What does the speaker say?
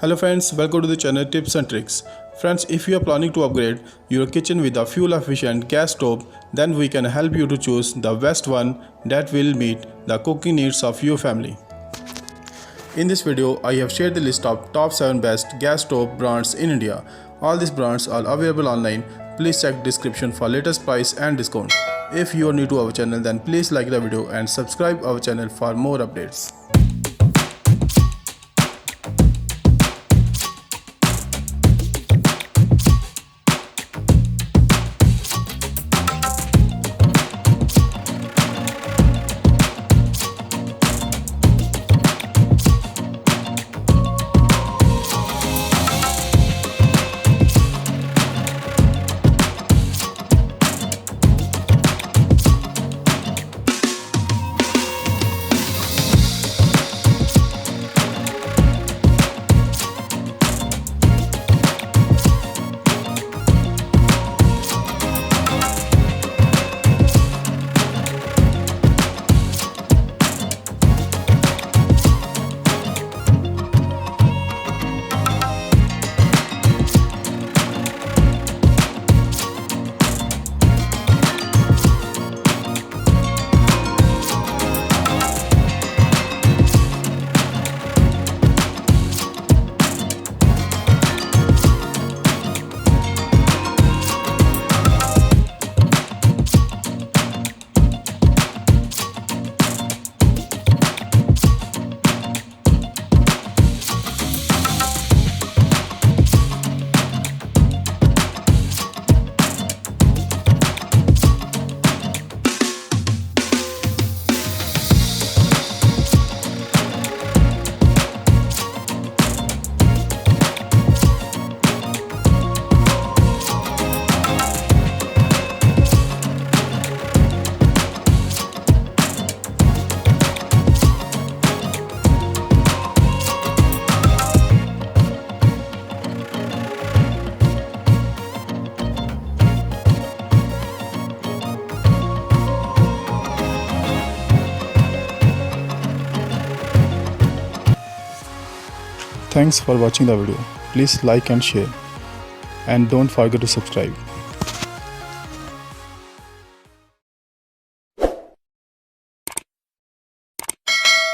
Hello friends, welcome to the channel Tips and Tricks. Friends, if you are planning to upgrade your kitchen with a fuel efficient gas stove, then we can help you to choose the best one that will meet the cooking needs of your family. In this video, I have shared the list of top 7 best gas stove brands in India. All these brands are available online. Please check description for latest price and discount. If you are new to our channel, then please like the video and subscribe our channel for more updates. Thanks for watching the video. Please like and share. And don't forget to subscribe.